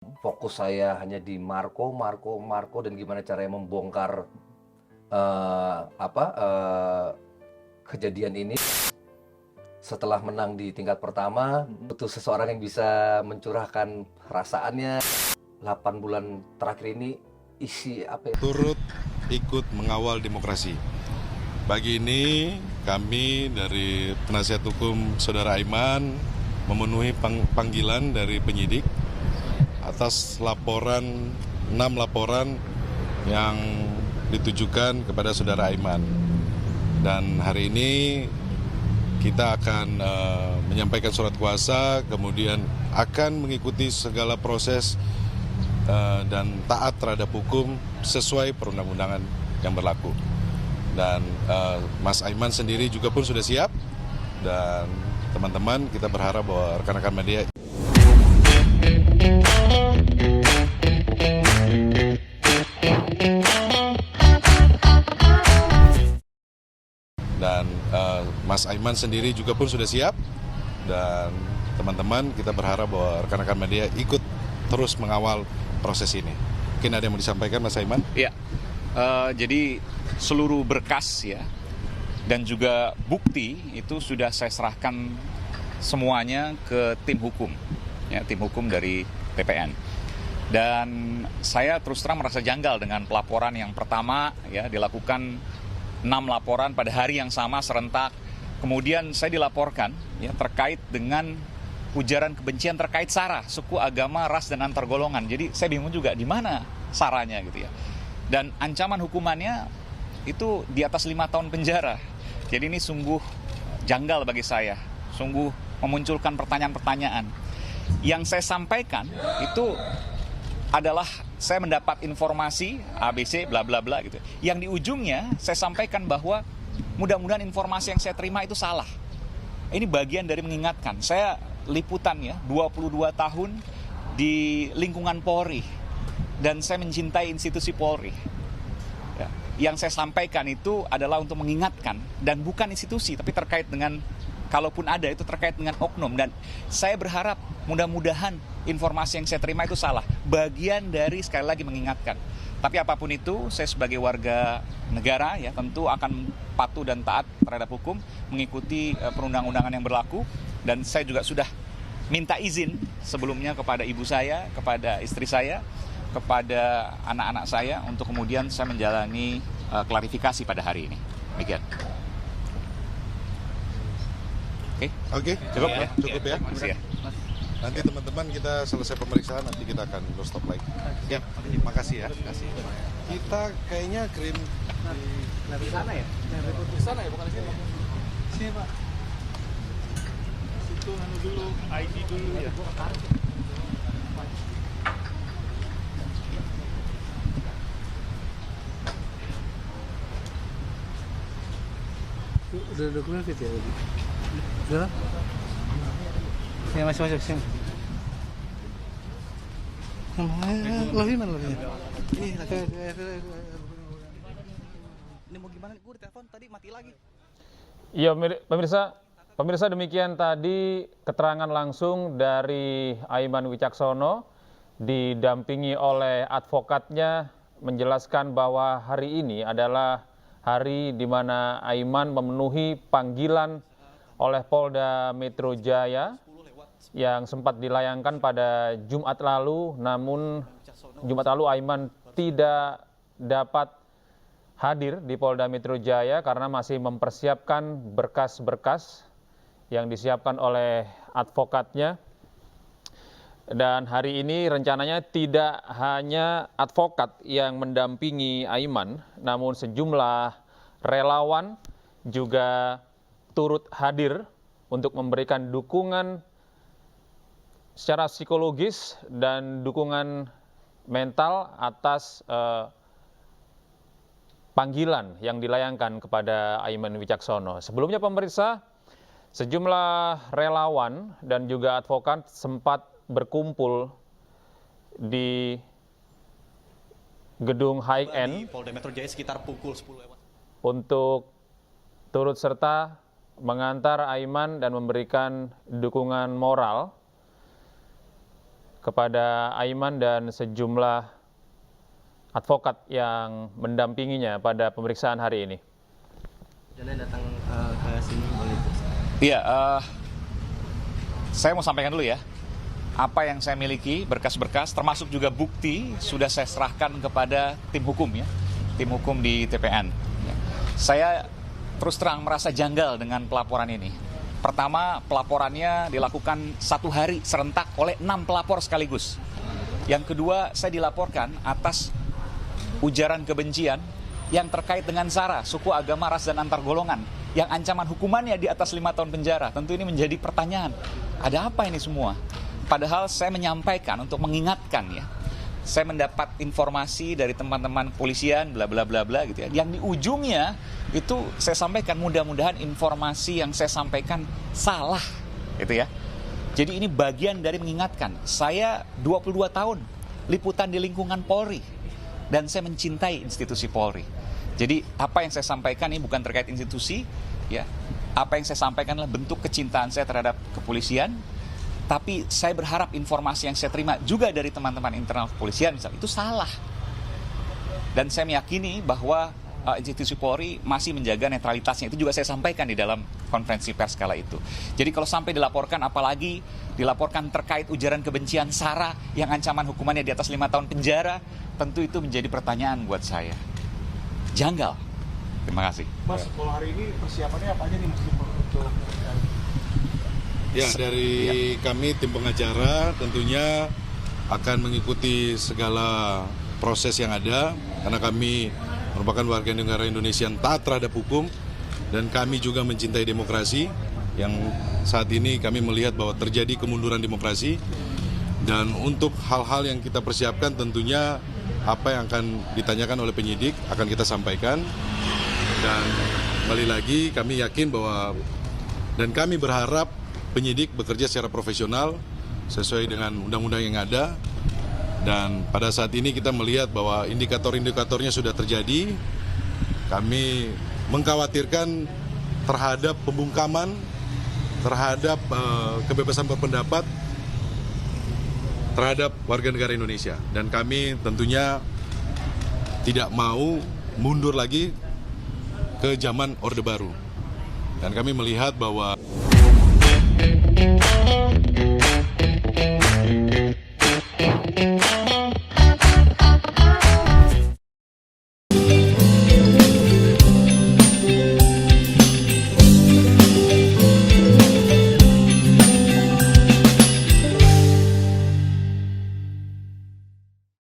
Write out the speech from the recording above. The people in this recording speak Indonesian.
Fokus saya hanya di Marco, dan gimana caranya membongkar apa kejadian ini. Setelah menang di tingkat pertama, butuh seseorang yang bisa mencurahkan perasaannya. 8 bulan terakhir ini isi apa ya? Turut ikut mengawal demokrasi. Pagi ini kami dari penasihat hukum Saudara Aiman memenuhi panggilan dari penyidik atas laporan 6 laporan yang ditujukan kepada Saudara Aiman. Dan hari ini kita akan menyampaikan surat kuasa, kemudian akan mengikuti segala proses dan taat terhadap hukum sesuai perundang-undangan yang berlaku. Dan Mas Aiman sendiri juga pun sudah siap, dan teman-teman kita berharap bahwa rekan-rekan media dan Mas Aiman sendiri juga pun sudah siap, dan teman-teman kita berharap bahwa rekan-rekan media ikut terus mengawal proses ini. Mungkin ada yang mau disampaikan, Mas Aiman? Ya, jadi seluruh berkas ya dan juga bukti itu sudah saya serahkan semuanya ke tim hukum, ya, tim hukum dari PPN. Dan saya terus terang merasa janggal dengan pelaporan yang pertama, ya, dilakukan 6 laporan pada hari yang sama serentak. Kemudian saya dilaporkan ya terkait dengan ujaran kebencian terkait SARA, suku, agama, ras, dan antar golongan. Jadi saya bingung juga di mana SARA-nya gitu ya. Dan ancaman hukumannya itu di atas 5 tahun penjara. Jadi ini sungguh janggal bagi saya, sungguh memunculkan pertanyaan-pertanyaan. Yang saya sampaikan itu adalah saya mendapat informasi ABC bla bla bla gitu. Yang di ujungnya saya sampaikan bahwa mudah-mudahan informasi yang saya terima itu salah. Ini bagian dari mengingatkan. Saya liputan ya 22 tahun di lingkungan Polri dan saya mencintai institusi Polri. Ya. Yang saya sampaikan itu adalah untuk mengingatkan dan bukan institusi, tapi terkait dengan, kalaupun ada itu terkait dengan oknum. Dan saya berharap mudah-mudahan informasi yang saya terima itu salah. Bagian dari sekali lagi mengingatkan. Tapi apapun itu, saya sebagai warga negara ya tentu akan patuh dan taat terhadap hukum, mengikuti perundang-undangan yang berlaku. Dan saya juga sudah minta izin sebelumnya kepada ibu saya, kepada istri saya, kepada anak-anak saya untuk kemudian saya menjalani klarifikasi pada hari ini. Demikian. Oke, Cukup ya? Cukup ya. Makasih ya. Nanti teman-teman kita selesai pemeriksaan, nanti kita akan stop lagi. Ya, makasih ya. Kita kayaknya kirim Di sana ya? Di sana ya, bukan di sini. Sini Pak. Situ dulu, ID dulu ya. Udah dokumen fit ya? Udah? Sini masuk sini. Lebih mana lebih? Ini mau gimana? Gue ditelepon tadi mati lagi. Iya, pemirsa demikian tadi keterangan langsung dari Aiman Wicaksono didampingi oleh advokatnya menjelaskan bahwa hari ini adalah hari di mana Aiman memenuhi panggilan oleh Polda Metro Jaya yang sempat dilayangkan pada Jumat lalu, namun Jumat lalu Aiman tidak dapat hadir di Polda Metro Jaya karena masih mempersiapkan berkas-berkas yang disiapkan oleh advokatnya. Dan hari ini rencananya tidak hanya advokat yang mendampingi Aiman, namun sejumlah relawan juga turut hadir untuk memberikan dukungan secara psikologis dan dukungan mental atas panggilan yang dilayangkan kepada Aiman Wicaksono. Sebelumnya pemirsa, sejumlah relawan dan juga advokat sempat berkumpul di gedung High End Polda Metro Jaya sekitar pukul 10 untuk turut serta mengantar Aiman dan memberikan dukungan moral kepada Aiman dan sejumlah advokat yang mendampinginya pada pemeriksaan hari ini. Jangan datang ke sini boleh. Iya, saya mau sampaikan dulu ya. Apa yang saya miliki, berkas-berkas, termasuk juga bukti, sudah saya serahkan kepada tim hukum ya. Tim hukum di TPN. Saya terus terang merasa janggal dengan pelaporan ini. Pertama, pelaporannya dilakukan 1 hari serentak oleh 6 pelapor sekaligus. Yang kedua, saya dilaporkan atas ujaran kebencian yang terkait dengan SARA, suku, agama, ras, dan antar golongan, yang ancaman hukumannya di atas 5 tahun penjara. Tentu ini menjadi pertanyaan, ada apa ini semua? Padahal saya menyampaikan untuk mengingatkan ya. Saya mendapat informasi dari teman-teman kepolisian, bla bla bla bla gitu ya. Yang di ujungnya itu saya sampaikan, mudah-mudahan informasi yang saya sampaikan salah, gitu ya. Jadi ini bagian dari mengingatkan. Saya 22 tahun liputan di lingkungan Polri dan saya mencintai institusi Polri. Jadi apa yang saya sampaikan ini bukan terkait institusi, ya. Apa yang saya sampaikan adalah bentuk kecintaan saya terhadap kepolisian. Tapi saya berharap informasi yang saya terima juga dari teman-teman internal kepolisian misalnya, itu salah. Dan saya meyakini bahwa institusi Polri masih menjaga netralitasnya. Itu juga saya sampaikan di dalam konferensi pers kala itu. Jadi kalau sampai dilaporkan, apalagi dilaporkan terkait ujaran kebencian SARA yang ancaman hukumannya di atas 5 tahun penjara, tentu itu menjadi pertanyaan buat saya. Janggal. Terima kasih. Mas, kalau hari ini persiapannya apa aja nih untuk Ya, dari kami tim pengacara tentunya akan mengikuti segala proses yang ada, karena kami merupakan warga negara Indonesia yang taat terhadap hukum, dan kami juga mencintai demokrasi, yang saat ini kami melihat bahwa terjadi kemunduran demokrasi. Dan untuk hal-hal yang kita persiapkan tentunya apa yang akan ditanyakan oleh penyidik akan kita sampaikan. Dan kembali lagi kami yakin bahwa, dan kami berharap penyidik bekerja secara profesional sesuai dengan undang-undang yang ada. Dan pada saat ini kita melihat bahwa indikator-indikatornya sudah terjadi. Kami mengkhawatirkan terhadap pembungkaman, terhadap kebebasan berpendapat terhadap warga negara Indonesia. Dan kami tentunya tidak mau mundur lagi ke zaman Orde Baru. Dan kami melihat bahwa Thank you.